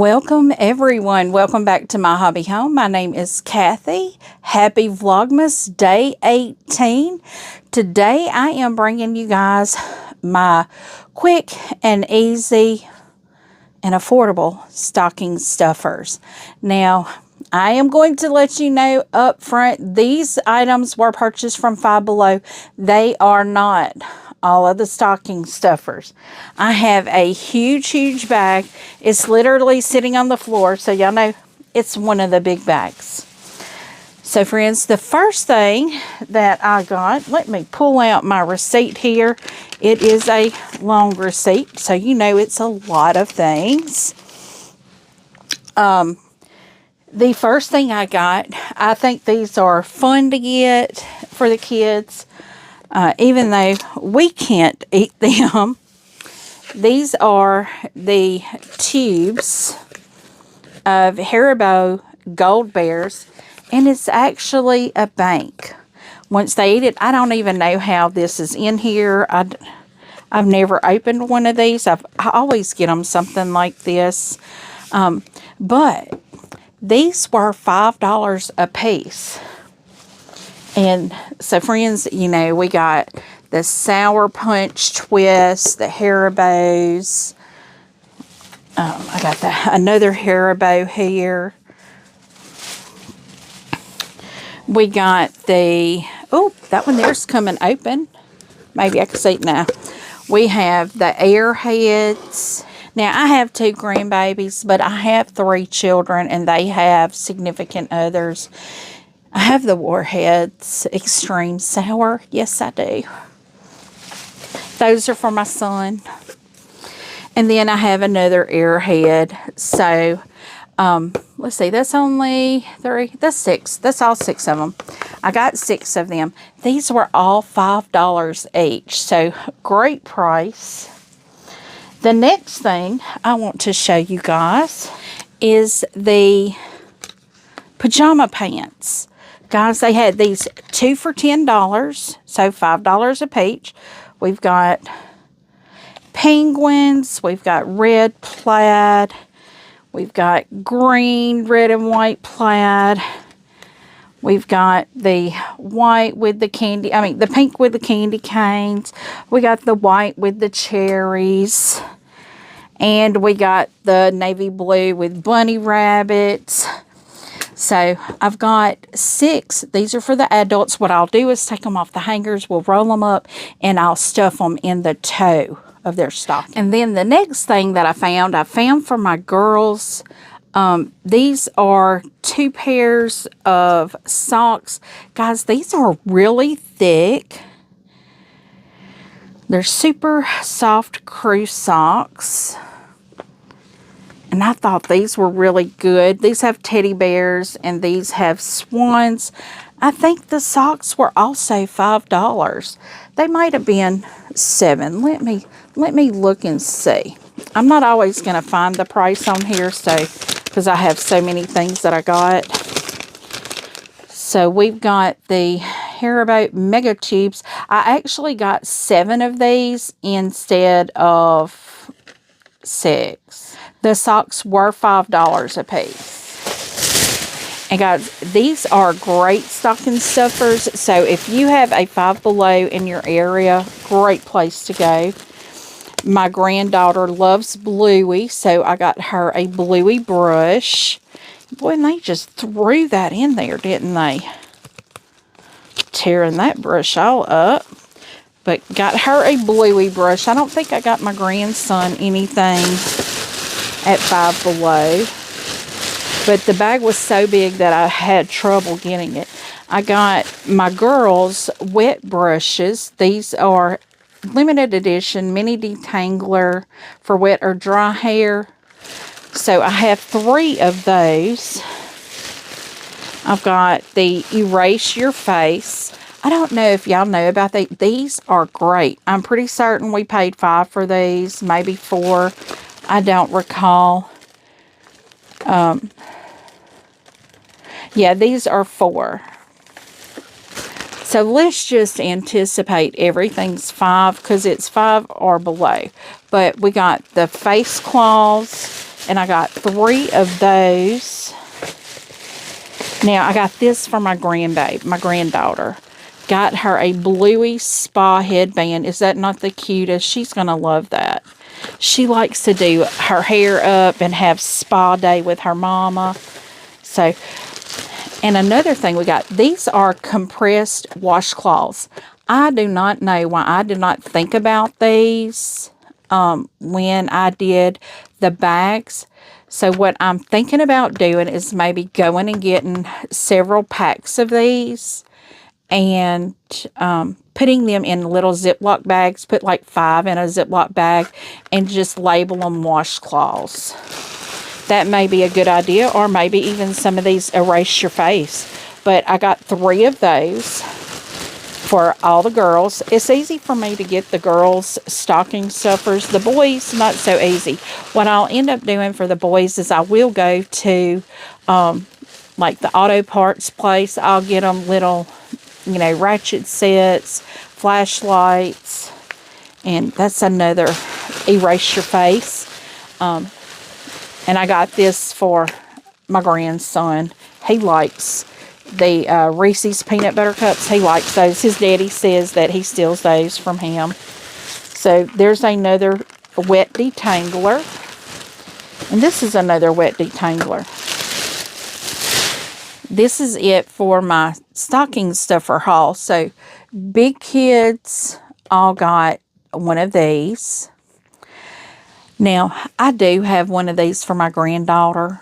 Welcome everyone. Welcome back to My Hobby Home. My name is Kathy. Happy Vlogmas Day 18. Today I am bringing you guys my quick and easy and affordable stocking stuffers. Now, I am going to let you know up front, these items were purchased from Five Below. They are not all of the stocking stuffers. I have a huge bag. It's literally sitting on the floor, so y'all know it's one of the big bags. So friends, the first thing that I got, let me pull out my receipt here. It is a long receipt, so you know it's a lot of things. The first thing I got, I think these are fun to get for the kids, even though we can't eat them. These are the tubes of Haribo Gold Bears, and it's actually a bank. Once they eat it, I don't even know how this is in here. I've never opened one of these. I always get them something like this. But these were $5 a piece. And so friends, you know, we got the Sour Punch Twist, the Haribos. I got another Haribo here. We got the, oh, that one there's coming open. Maybe I can see it now. We have the Airheads. Now, I have 2 grandbabies, but I have 3 children, and they have significant others. I have the Warheads Extreme Sour. Yes, I do. Those are for my son. And then I have another Airhead. So, let's see. That's only 3. That's 6. That's all 6 of them. I got 6 of them. These were all $5 each. So, great price. The next thing I want to show you guys is the pajama pants. Guys, they had these 2 for $10, so $5 a piece. We've got penguins, we've got red plaid, we've got green, red, and white plaid. We've got the white with the candy, the pink with the candy canes. We got the white with the cherries. And we got the navy blue with bunny rabbits. So, I've got 6. These are for the adults. What I'll do is take them off the hangers. We'll roll them up and I'll stuff them in the toe of their stocking. And then the next thing that I found for my girls. These are 2 pairs of socks. Guys, these are really thick. They're super soft crew socks. And I thought these were really good. These have teddy bears and these have swans. I think the socks were also $5. They might have been $7. Let me look and see. I'm not always going to find the price on here, so because I have so many things that I got. So we've got the Haribo Mega Tubes. I actually got 7 of these instead of 6. The socks were $5 a piece. And guys, these are great stocking stuffers. So if you have a Five Below in your area, great place to go. My granddaughter loves Bluey, so I got her a Bluey brush. Boy, and they just threw that in there, didn't they? Tearing that brush all up. But got her a Bluey brush. I don't think I got my grandson anything at Five Below. But the bag was so big that I had trouble getting it. I got my girls wet brushes. These are limited edition mini detangler for wet or dry hair. So I have 3 of those. I've got the Erase Your Face. I don't know if y'all know about these. These are great. I'm pretty certain we paid $5 for these, maybe $4. I don't recall. Yeah, these are $4. So let's just anticipate everything's $5 because it's $5 or below. But we got the face cloths And I got 3 of those. Now, I got this for my granddaughter. Got her a bluey spa headband. Is that not the cutest? She's going to love that. She likes to do her hair up and have spa day with her mama. So, and another thing we got, these are compressed washcloths. I do not know why I did not think about these when I did the bags. So what I'm thinking about doing is maybe going and getting several packs of these and putting them in little Ziploc bags. Put like 5 in a Ziploc bag and just label them washcloths. That may be a good idea, or maybe even some of these erase your face. But I got 3 of those for all the girls. It's easy for me to get the girls stocking stuffers. The boys, not so easy. What I'll end up doing for the boys is I will go to like the auto parts place. I'll get them little, ratchet sets, flashlights, and that's another erase your face. And I got this for my grandson. He likes the Reese's peanut butter cups. He likes those. His daddy says that he steals those from him. So there's another wet detangler. And this is another wet detangler. This is it for my stocking stuffer haul. So big kids all got one of these. Now, I do have one of these for my granddaughter.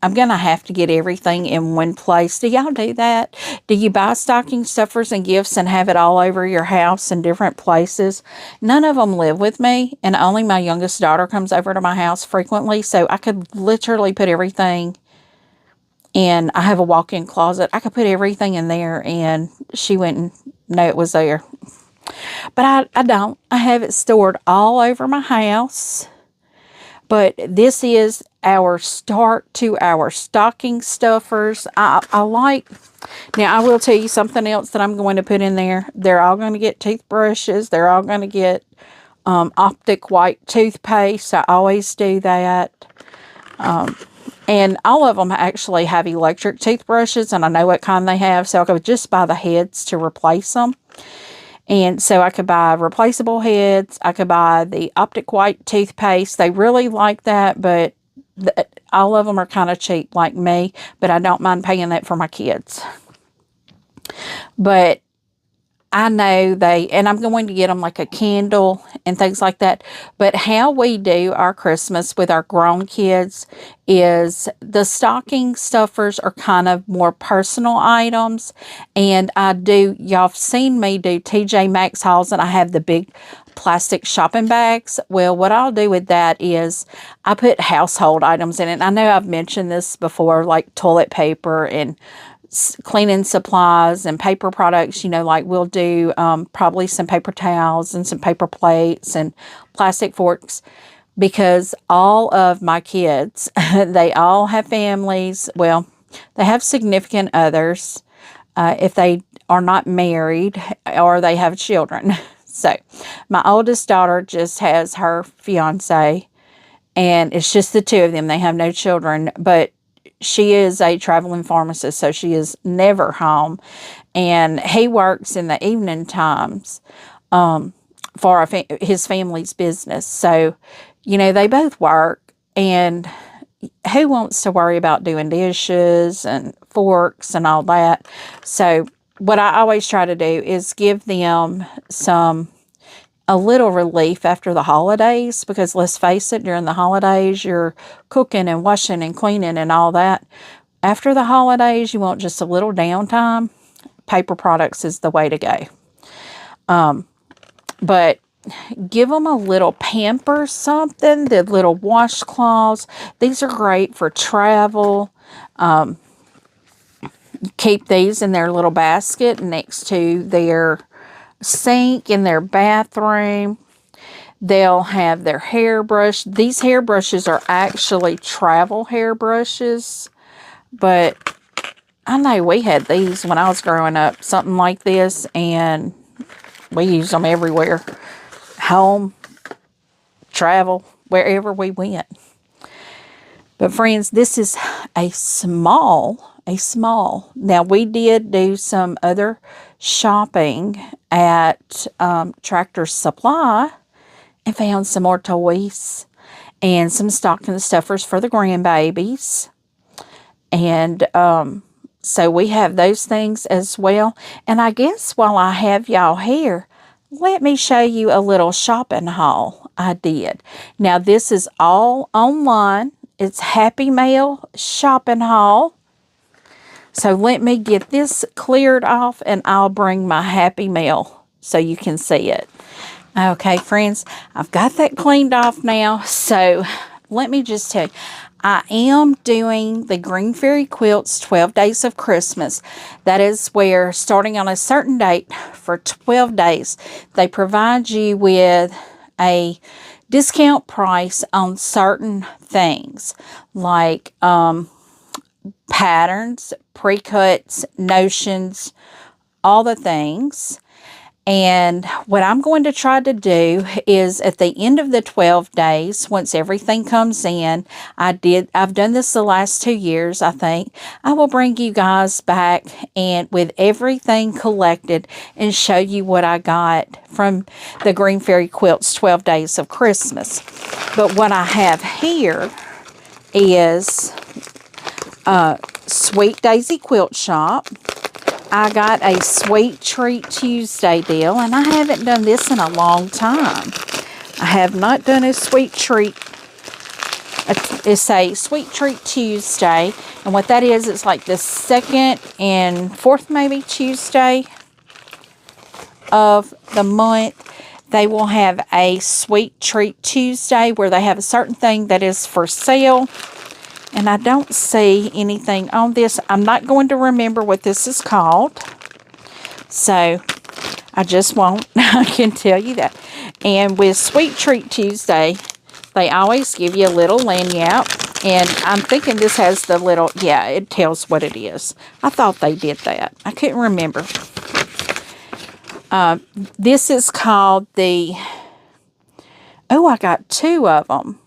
I'm going to have to get everything in one place. Do y'all do that? Do you buy stocking stuffers and gifts and have it all over your house in different places? None of them live with me, and only my youngest daughter comes over to my house frequently, so I could literally put everything in. I have a walk-in closet. I could put everything in there, and she wouldn't know it was there. But I don't. I have it stored all over my house. But this is our start to our stocking stuffers. I like, now I will tell you something else that I'm going to put in there. They're all going to get toothbrushes. They're all going to get optic white toothpaste. I always do that. And all of them actually have electric toothbrushes, and I know what kind they have, so I could just buy the heads to replace them. And so I could buy replaceable heads. I could buy the optic white toothpaste. They really like that, but all of them are kind of cheap like me. But I don't mind paying that for my kids. But I know and I'm going to get them like a candle and things like that. But how we do our Christmas with our grown kids is the stocking stuffers are kind of more personal items. And y'all have seen me do TJ Maxx hauls, and I have the big plastic shopping bags. Well, what I'll do with that is I put household items in it. I know I've mentioned this before, like toilet paper and cleaning supplies and paper products. Like we'll do probably some paper towels and some paper plates and plastic forks, because all of my kids, they all have families. Well, they have significant others if they are not married, or they have children. So my oldest daughter just has her fiance, and it's just the 2 of them. They have no children, but she is a traveling pharmacist, so she is never home. And he works in the evening times for his family's business. So, they both work. And who wants to worry about doing dishes and forks and all that? So what I always try to do is give them a little relief after the holidays, because let's face it, during the holidays, you're cooking and washing and cleaning and all that. After the holidays, you want just a little downtime. Paper products is the way to go. But give them a little pamper something, the little washcloths. These are great for travel. Keep these in their little basket next to their sink in their bathroom. They'll have their hairbrush. These hairbrushes are actually travel hairbrushes, but I know we had these when I was growing up, something like this, and we used them everywhere. Home, travel, wherever we went. But friends, this is a small. Now, we did do some other shopping at Tractor Supply and found some more toys and some stocking stuffers for the grandbabies. And so we have those things as well. And I guess while I have y'all here, let me show you a little shopping haul I did. Now, this is all online. It's Happy Mail shopping haul. So let me get this cleared off and I'll bring my Happy Mail so you can see it. Okay, friends, I've got that cleaned off now. So let me just tell you, I am doing the Green Fairy Quilts 12 Days of Christmas. That is where, starting on a certain date for 12 days, they provide you with a discount price on certain things like patterns, pre-cuts, notions, all the things. And what I'm going to try to do is at the end of the 12 days, once everything comes in, I've done this the last 2 years, I think. I will bring you guys back and with everything collected and show you what I got from the Green Fairy Quilts 12 Days of Christmas. But what I have here is Sweet Daisy Quilt Shop. I got a Sweet Treat Tuesday deal, and I haven't done this in a long time. I have not done a Sweet Treat. It's a Sweet Treat Tuesday, and what that is, it's like the second and fourth maybe Tuesday of the month. They will have a Sweet Treat Tuesday where they have a certain thing that is for sale. And I don't see anything on this. I'm not going to remember what this is called. So, I just won't. I can tell you that. And with Sweet Treat Tuesday, they always give you a little lanyard. And I'm thinking this has the little, yeah, it tells what it is. I thought they did that. I couldn't remember. This is called the, oh, I got 2 of them.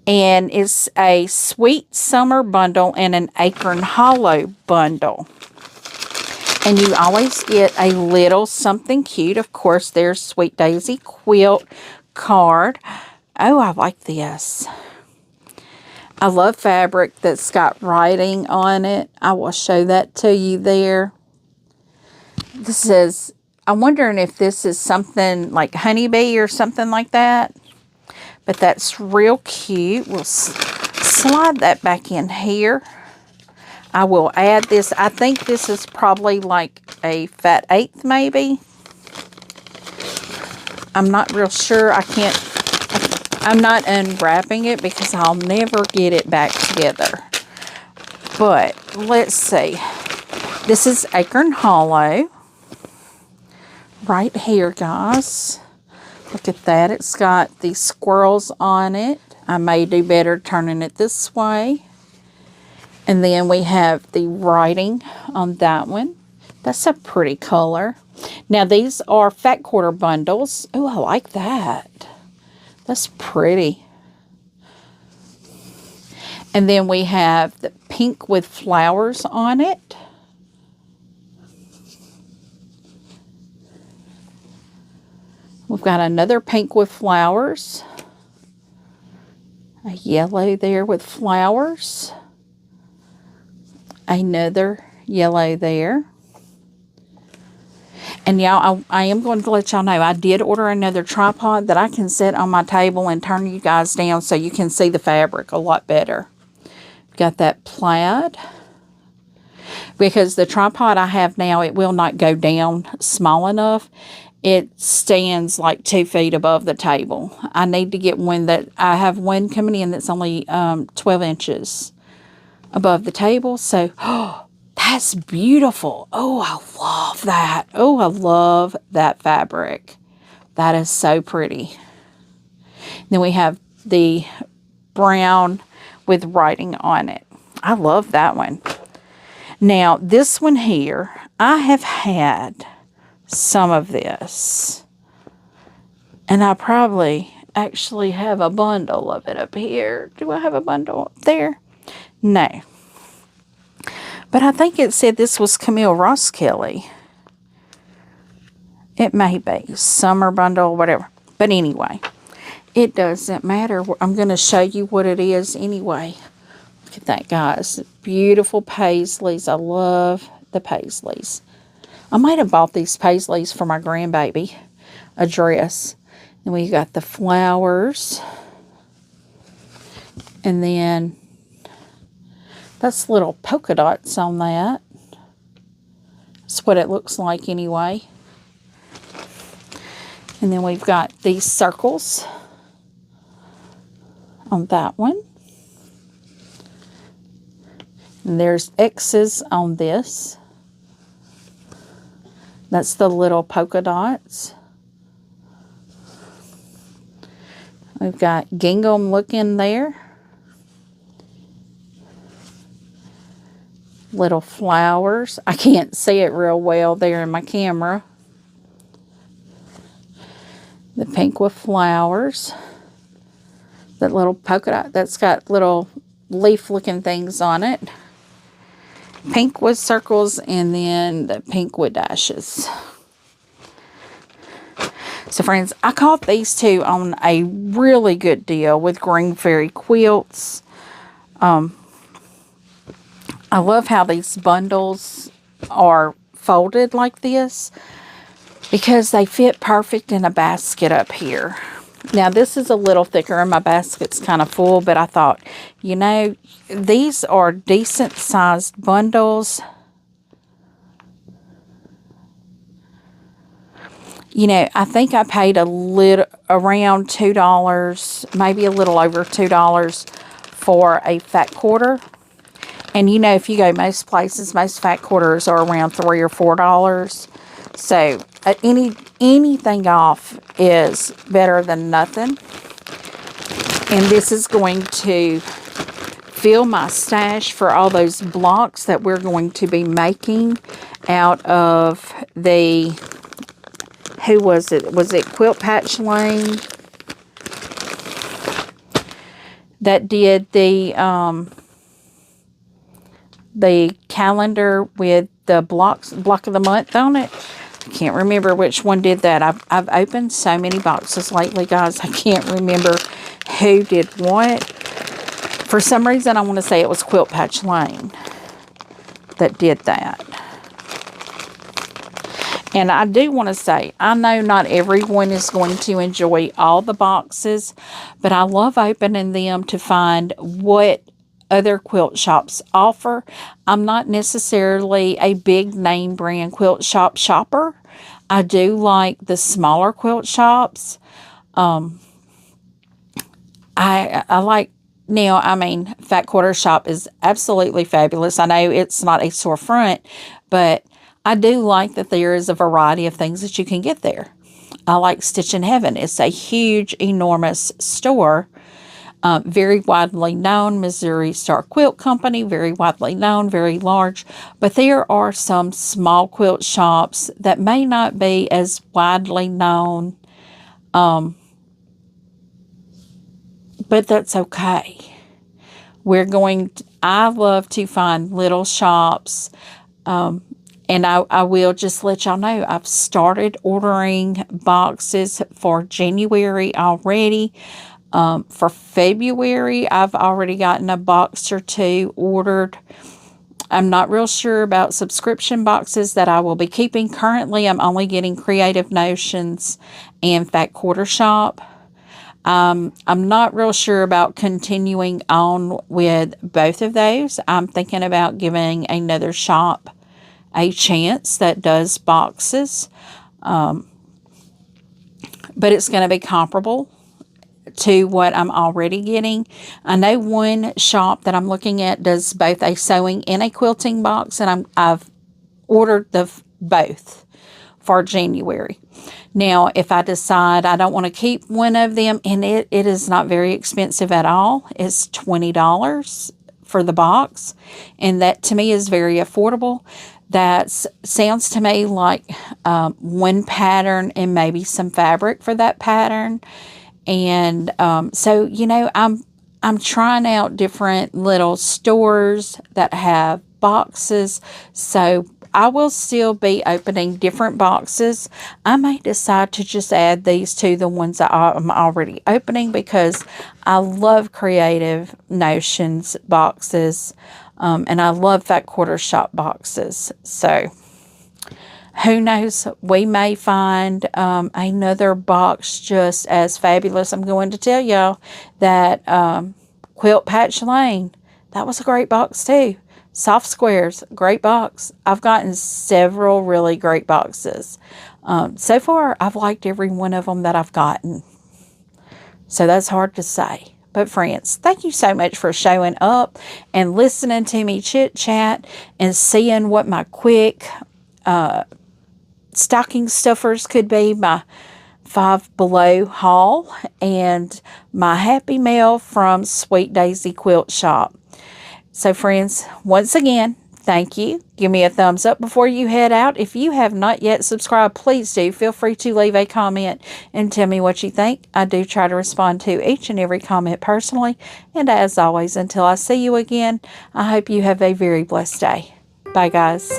And it's a Sweet Summer Bundle and an Acorn Hollow Bundle. And you always get a little something cute. Of course, there's Sweet Daisy Quilt card. Oh, I like this. I love fabric that's got writing on it. I will show that to you there. This is, I'm wondering if this is something like honeybee or something like that. But that's real cute. We'll slide that back in here. I will add this. I think this is probably like a fat 1/8 maybe. I'm not real sure. I'm not unwrapping it because I'll never get it back together. But let's see. This is Acorn Hollow. Right here, guys. Look at that. It's got the squirrels on it. I may do better turning it this way. And then we have the writing on that one. That's a pretty color. Now, these are fat quarter bundles. Oh, I like that. That's pretty. And then we have the pink with flowers on it. We've got another pink with flowers. A yellow there with flowers. Another yellow there. And y'all, I am going to let y'all know, I did order another tripod that I can set on my table and turn you guys down so you can see the fabric a lot better. Got that plaid. Because the tripod I have now, it will not go down small enough. It stands like 2 feet above the table. I need to get one that, I have one coming in that's only 12 inches above the table. So, oh, that's beautiful. Oh, I love that. Oh, I love that fabric. That is so pretty. Then we have the brown with writing on it. I love that one. Now, this one here, I have had some of this. And I probably, actually have a bundle of it up here. Do I have a bundle up there? No. But I think it said this was Camille Ross Kelly. It may be. Summer bundle, whatever. But anyway, it doesn't matter. I'm going to show you what it is anyway. Look at that, guys. Beautiful paisleys. I love the paisleys. I might have bought these paisleys for my grandbaby. A dress. And we got the flowers. And then that's little polka dots on that. That's what it looks like anyway. And then we've got these circles on that one. And there's X's on this. That's the little polka dots. We've got gingham looking there. Little flowers. I can't see it real well there in my camera. The pink with flowers. That little polka dot that's got little leaf looking things on it. Pink with circles, and then the pink with dashes. So friends, I caught these two on a really good deal with Green Fairy Quilts. I love how these bundles are folded like this because they fit perfect in a basket up here. Now this is a little thicker and my basket's kind of full, but I thought, you know, these are decent sized bundles. You know, I think I paid around $2, maybe a little over $2 for a fat quarter. And you know, if you go most places, most fat quarters are around $3 or $4. So anything off is better than nothing. And this is going to fill my stash for all those blocks that we're going to be making out of the, who was it? Was it Quilt Patch Lane that did the calendar with the block of the month on it? I can't remember which one did that. I've opened so many boxes lately, guys. I can't remember who did what. For some reason, I want to say it was Quilt Patch Lane that did that. And I do want to say, I know not everyone is going to enjoy all the boxes, but I love opening them to find what other quilt shops offer. I'm not necessarily a big name brand quilt shop shopper. I do like the smaller quilt shops. I like, now, I mean, Fat Quarter Shop is absolutely fabulous. I know it's not a storefront, but I do like that there is a variety of things that you can get there. I like Stitch in Heaven. It's a huge, enormous store. Very widely known, Missouri Star Quilt Company, very widely known, very large. But there are some small quilt shops that may not be as widely known, but that's okay. I love to find little shops, and I will just let y'all know, I've started ordering boxes for January already. For February, I've already gotten a box or two ordered. I'm not real sure about subscription boxes that I will be keeping. Currently, I'm only getting Creative Notions and Fat Quarter Shop. I'm not real sure about continuing on with both of those. I'm thinking about giving another shop a chance that does boxes. But it's going to be comparable to what I'm already getting. I know one shop that I'm looking at does both a sewing and a quilting box, and I've ordered both for January. Now, if I decide I don't want to keep one of them, and it is not very expensive at all. It's $20 for the box, and that to me is very affordable. That sounds to me like one pattern and maybe some fabric for that pattern. And so, you know, I'm trying out different little stores that have boxes. So I will still be opening different boxes. I may decide to just add these to the ones that I'm already opening, because I love Creative Notions boxes. And I love that quarter shop boxes. So who knows, we may find another box just as fabulous. I'm going to tell y'all that Quilt Patch Lane, that was a great box too. Soft Squares, great box. I've gotten several really great boxes. So far, I've liked every one of them that I've gotten. So that's hard to say. But friends, thank you so much for showing up and listening to me chit-chat and seeing what my quick stocking stuffers could be, my Five Below haul, and my Happy Mail from Sweet Daisy Quilt Shop. So friends, once again, thank you. Give me a thumbs up before you head out. If you have not yet subscribed, please do. Feel free to leave a comment and tell me what you think. I do try to respond to each and every comment personally. And as always, until I see you again, I hope you have a very blessed day. Bye, guys.